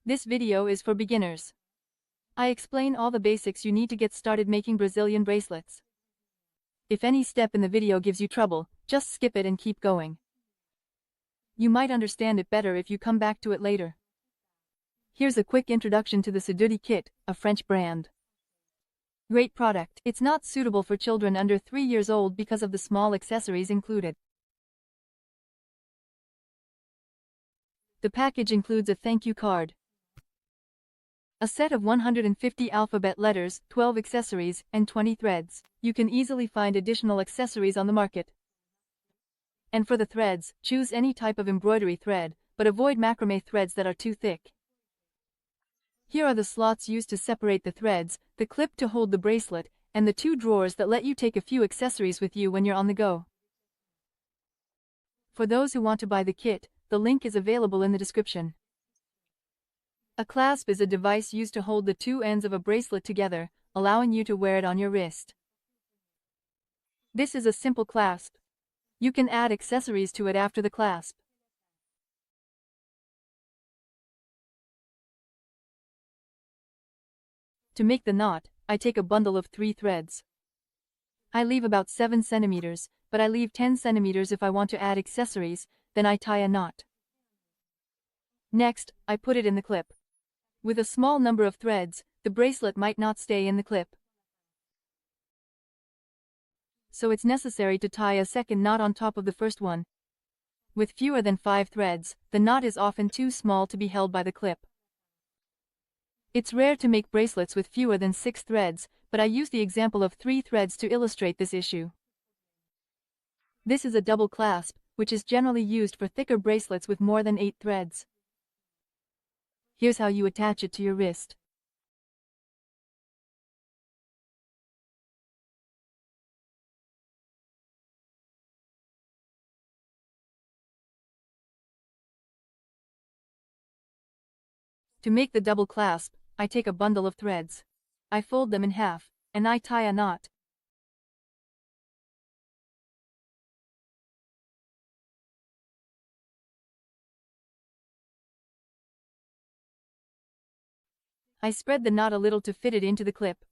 This video is for beginners. I explain all the basics you need to get started making Brazilian bracelets. If any step in the video gives you trouble, just skip it and keep going. You might understand it better if you come back to it later. Here's a quick introduction to the Siduri kit, a French brand. Great product. It's not suitable for children under 3 years old because of the small accessories included. The package includes a thank you card, a set of 150 alphabet letters, 12 accessories, and 20 threads. You can easily find additional accessories on the market. And for the threads, choose any type of embroidery thread, but avoid macrame threads that are too thick. Here are the slots used to separate the threads, the clip to hold the bracelet, and the 2 drawers that let you take a few accessories with you when you're on the go. For those who want to buy the kit, the link is available in the description. A clasp is a device used to hold the 2 ends of a bracelet together, allowing you to wear it on your wrist. This is a simple clasp. You can add accessories to it after the clasp. To make the knot, I take a bundle of 3 threads. I leave about 7 centimeters, but I leave 10 centimeters if I want to add accessories, then I tie a knot. Next, I put it in the clip. With a small number of threads, the bracelet might not stay in the clip. So it's necessary to tie a second knot on top of the first one. With fewer than 5 threads, the knot is often too small to be held by the clip. It's rare to make bracelets with fewer than 6 threads, but I use the example of 3 threads to illustrate this issue. This is a double clasp, which is generally used for thicker bracelets with more than 8 threads. Here's how you attach it to your wrist. To make the double clasp, I take a bundle of threads. I fold them in half, and I tie a knot. I spread the knot a little to fit it into the clip.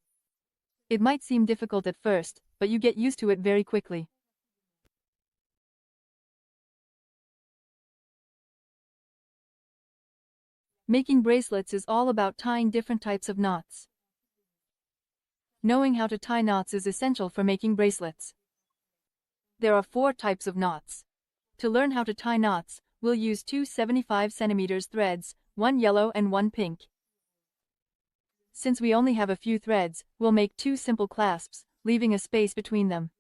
It might seem difficult at first, but you get used to it very quickly. Making bracelets is all about tying different types of knots. Knowing how to tie knots is essential for making bracelets. There are 4 types of knots. To learn how to tie knots, we'll use 2 75 cm threads, 1 yellow and 1 pink. Since we only have a few threads, we'll make 2 simple clasps, leaving a space between them.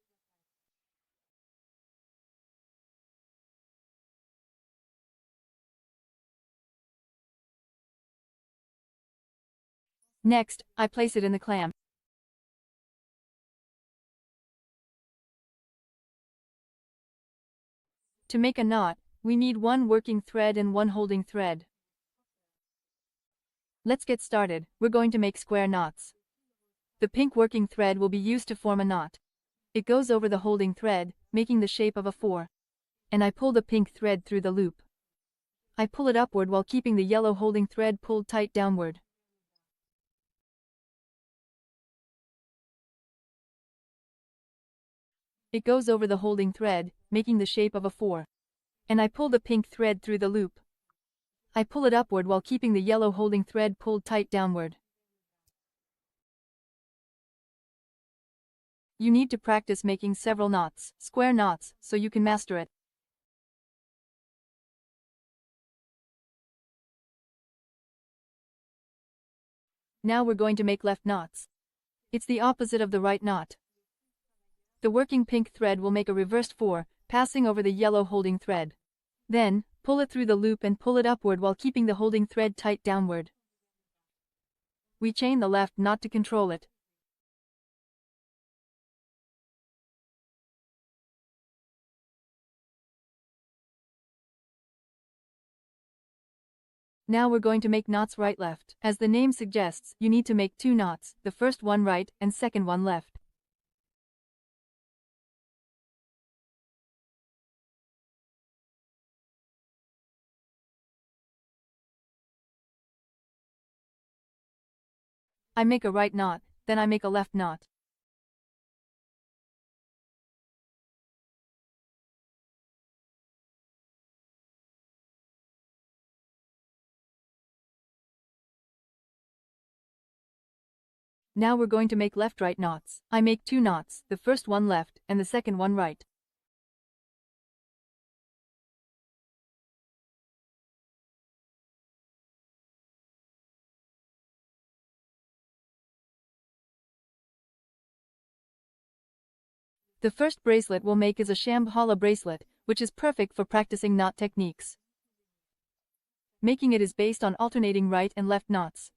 Next, I place it in the clamp. To make a knot, we need 1 working thread and 1 holding thread. Let's get started. We're going to make square knots. The pink working thread will be used to form a knot. It goes over the holding thread, making the shape of a 4. And I pull the pink thread through the loop. I pull it upward while keeping the yellow holding thread pulled tight downward. It goes over the holding thread, making the shape of a 4. And I pull the pink thread through the loop. I pull it upward while keeping the yellow holding thread pulled tight downward. You need to practice making several knots, square knots, so you can master it. Now we're going to make left knots. It's the opposite of the right knot. The working pink thread will make a reversed 4, passing over the yellow holding thread. Then, pull it through the loop and pull it upward while keeping the holding thread tight downward. We chain the left knot to control it. Now we're going to make knots right-left. As the name suggests, you need to make 2 knots, the first one right and second one left. I make a right knot, then I make a left knot. Now we're going to make left-right knots. I make 2 knots, the first one left, and the second one right. The first bracelet we'll make is a Shamballa bracelet, which is perfect for practicing knot techniques. Making it is based on alternating right and left knots.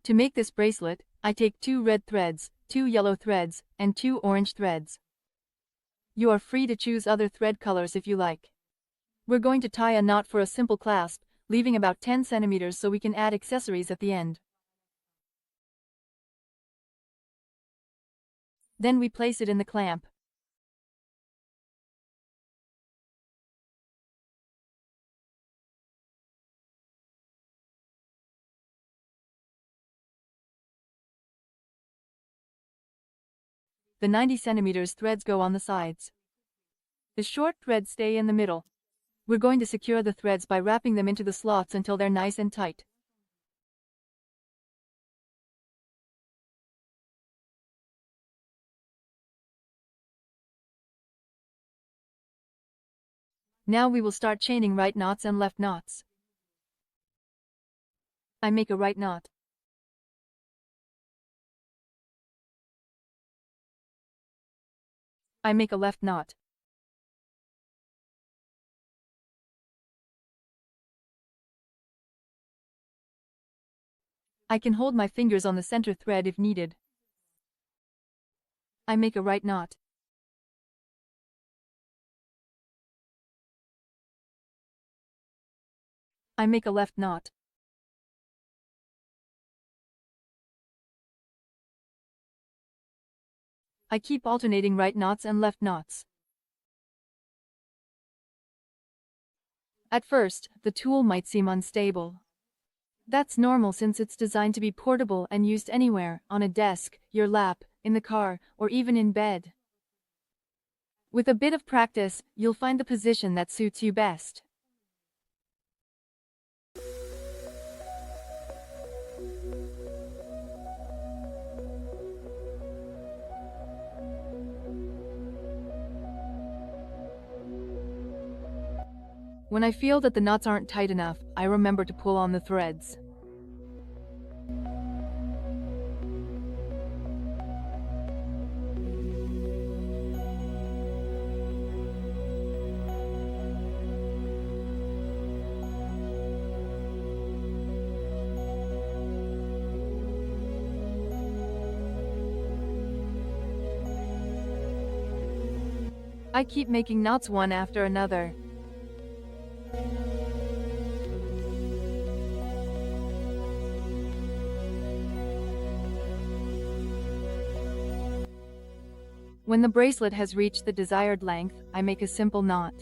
To make this bracelet, I take 2 red threads, 2 yellow threads, and 2 orange threads. You are free to choose other thread colors if you like. We're going to tie a knot for a simple clasp, leaving about 10 centimeters so we can add accessories at the end. Then we place it in the clamp. The 90 centimeters threads go on the sides. The short threads stay in the middle. We're going to secure the threads by wrapping them into the slots until they're nice and tight. Now we will start chaining right knots and left knots. I make a right knot. I make a left knot. I can hold my fingers on the center thread if needed. I make a right knot. I make a left knot. I keep alternating right knots and left knots. At first, the tool might seem unstable. That's normal since it's designed to be portable and used anywhere, on a desk, your lap, in the car, or even in bed. With a bit of practice, you'll find the position that suits you best. When I feel that the knots aren't tight enough, I remember to pull on the threads. I keep making knots one after another. When the bracelet has reached the desired length, I make a simple knot.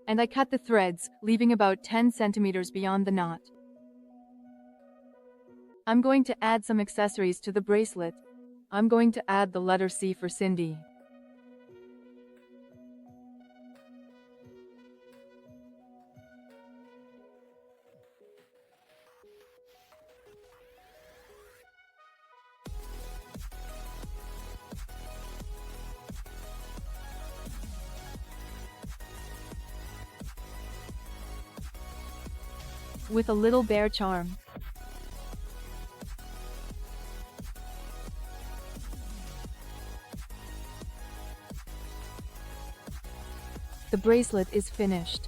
And I cut the threads, leaving about 10 centimeters beyond the knot. I'm going to add some accessories to the bracelet. I'm going to add the letter C for Cindy. With a little bear charm. The bracelet is finished.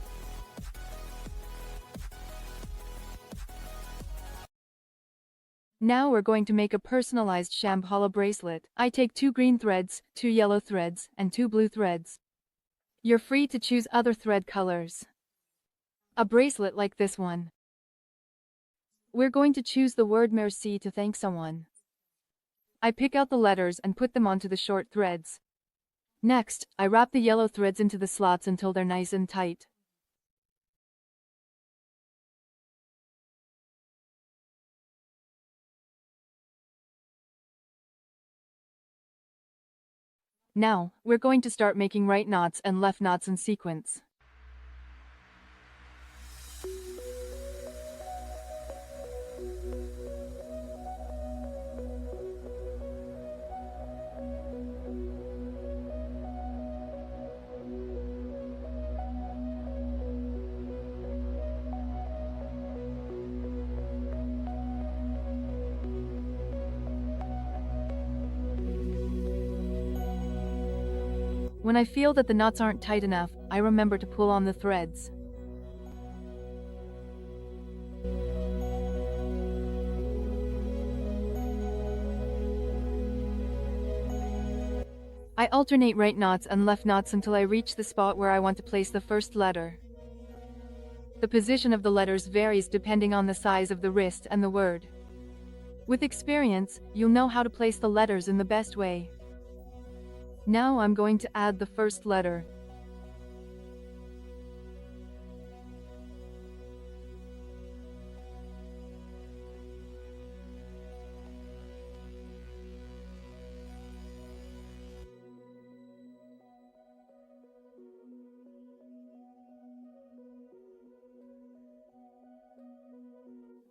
Now we're going to make a personalized Shamballa bracelet. I take 2 green threads, 2 yellow threads, and 2 blue threads. You're free to choose other thread colors. A bracelet like this one We're going to choose the word merci to thank someone. I pick out the letters and put them onto the short threads. Next, I wrap the yellow threads into the slots until they're nice and tight. Now, we're going to start making right knots and left knots in sequence. When I feel that the knots aren't tight enough, I remember to pull on the threads. I alternate right knots and left knots until I reach the spot where I want to place the first letter. The position of the letters varies depending on the size of the wrist and the word. With experience, you'll know how to place the letters in the best way. Now I'm going to add the first letter.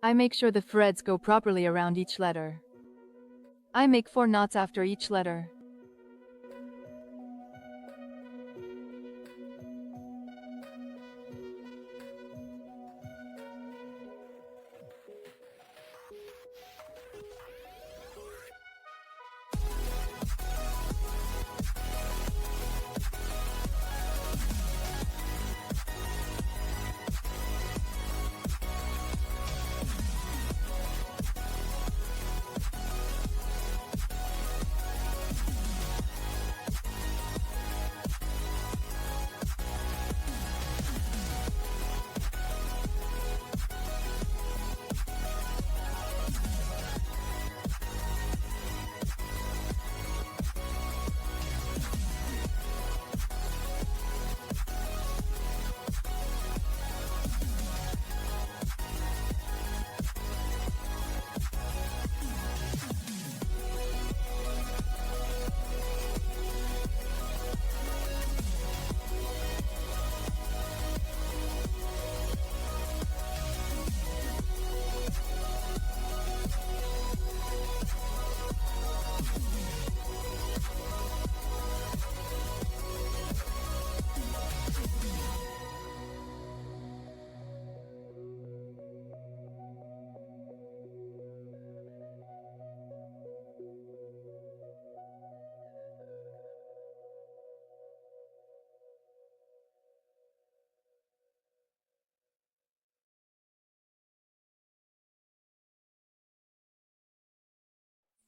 I make sure the threads go properly around each letter. I make 4 knots after each letter.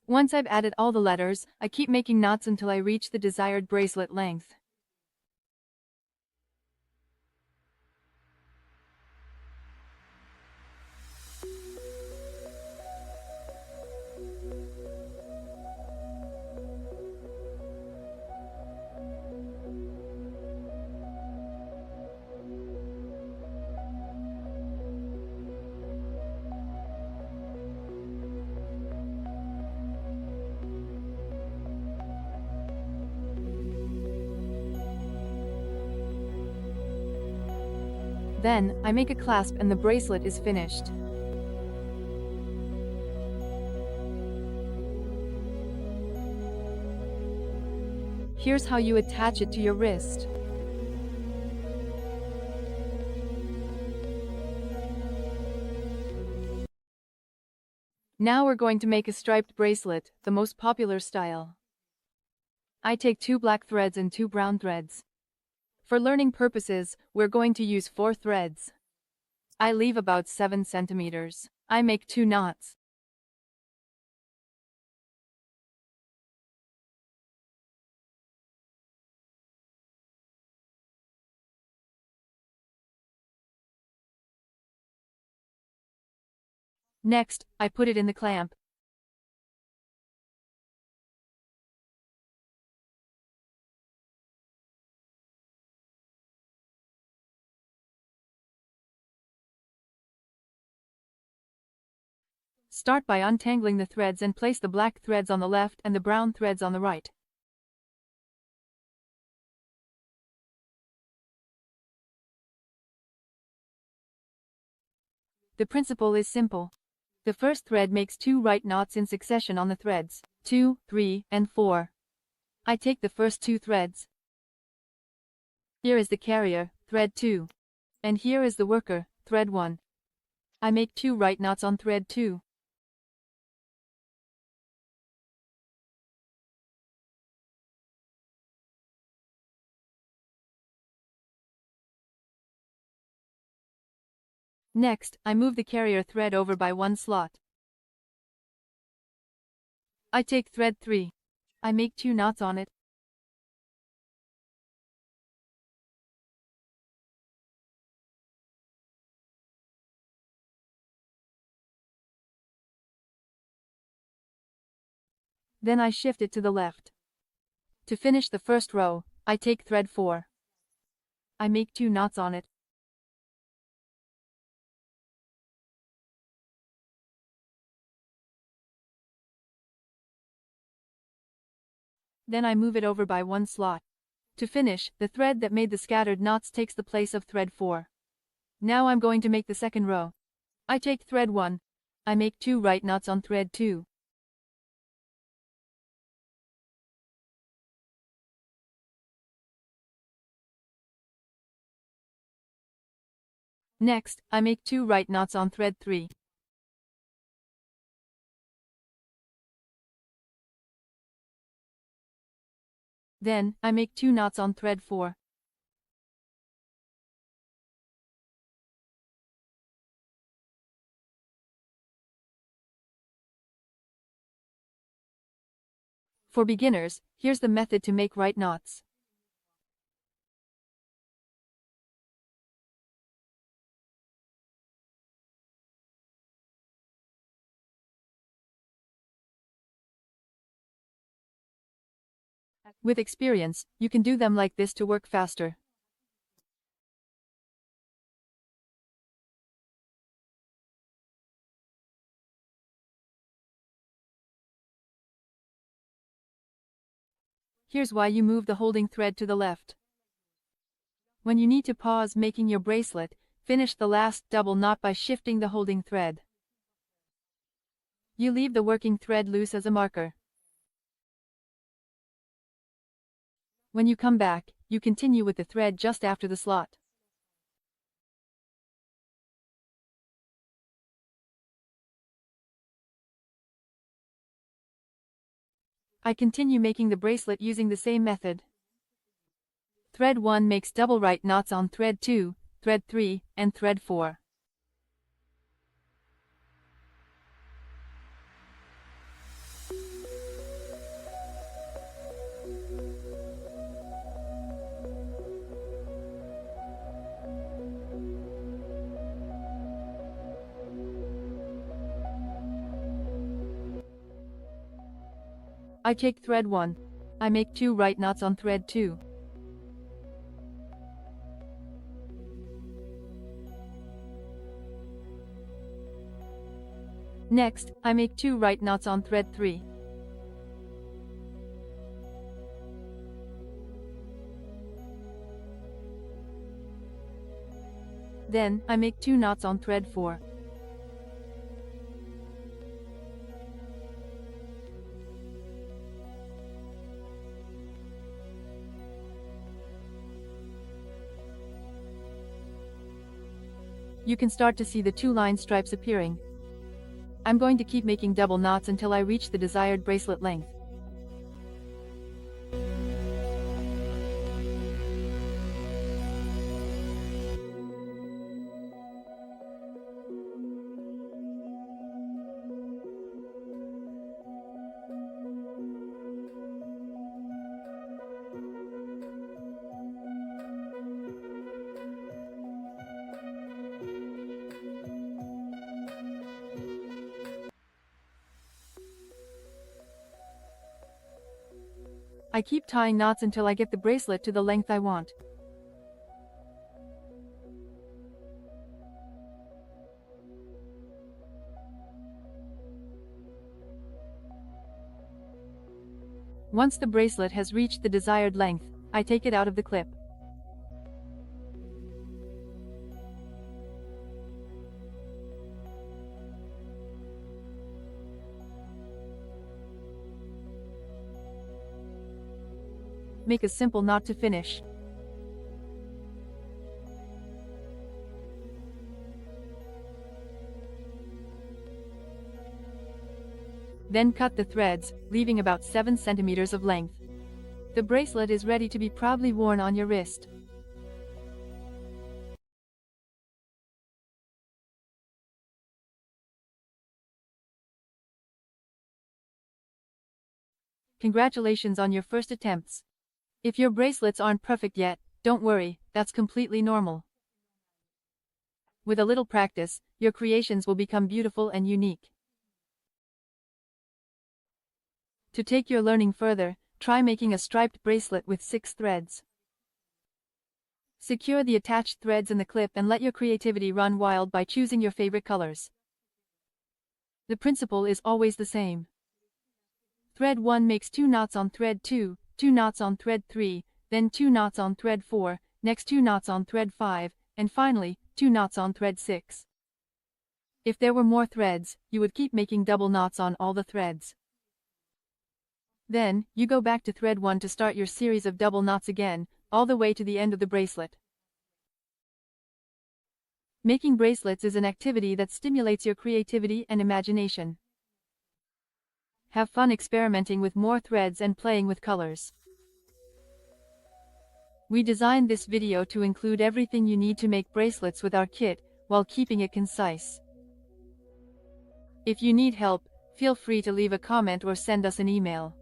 Once I've added all the letters, I keep making knots until I reach the desired bracelet length. Then, I make a clasp and the bracelet is finished. Here's how you attach it to your wrist. Now we're going to make a striped bracelet, the most popular style. I take 2 black threads and 2 brown threads. For learning purposes, we're going to use 4 threads. I leave about 7 centimeters. I make 2 knots. Next, I put it in the clamp. Start by untangling the threads and place the black threads on the left and the brown threads on the right. The principle is simple. The first thread makes 2 right knots in succession on the threads 2, 3, and 4. I take the first 2 threads. Here is the carrier, thread 2. And here is the worker, thread 1. I make 2 right knots on thread 2. Next, I move the carrier thread over by 1 slot. I take thread 3. I make 2 knots on it. Then I shift it to the left. To finish the first row, I take thread 4. I make 2 knots on it. Then I move it over by 1 slot. To finish, the thread that made the scattered knots takes the place of thread 4. Now I'm going to make the second row. I take thread 1. I make 2 right knots on thread 2. Next, I make 2 right knots on thread 3. Then, I make 2 knots on thread 4. For beginners, here's the method to make right knots. With experience, you can do them like this to work faster. Here's why you move the holding thread to the left. When you need to pause making your bracelet, finish the last double knot by shifting the holding thread. You leave the working thread loose as a marker. When you come back, you continue with the thread just after the slot. I continue making the bracelet using the same method. Thread 1 makes double right knots on thread 2, thread 3, and thread 4. I take thread 1. I make 2 right knots on thread 2. Next, I make 2 right knots on thread 3. Then, I make 2 knots on thread 4. You can start to see the 2 line stripes appearing. I'm going to keep making double knots until I reach the desired bracelet length. I keep tying knots until I get the bracelet to the length I want. Once the bracelet has reached the desired length, I take it out of the clip. Make a simple knot to finish. Then cut the threads, leaving about 7 centimeters of length. The bracelet is ready to be proudly worn on your wrist. Congratulations on your first attempts. If your bracelets aren't perfect yet, don't worry, that's completely normal. With a little practice, your creations will become beautiful and unique. To take your learning further, try making a striped bracelet with 6 threads. Secure the attached threads in the clip and let your creativity run wild by choosing your favorite colors. The principle is always the same. Thread 1 makes 2 knots on thread 2, 2 knots on thread 3, then 2 knots on thread 4, next 2 knots on thread 5, and finally, 2 knots on thread 6. If there were more threads, you would keep making double knots on all the threads. Then, you go back to thread 1 to start your series of double knots again, all the way to the end of the bracelet. Making bracelets is an activity that stimulates your creativity and imagination. Have fun experimenting with more threads and playing with colors. We designed this video to include everything you need to make bracelets with our kit, while keeping it concise. If you need help, feel free to leave a comment or send us an email.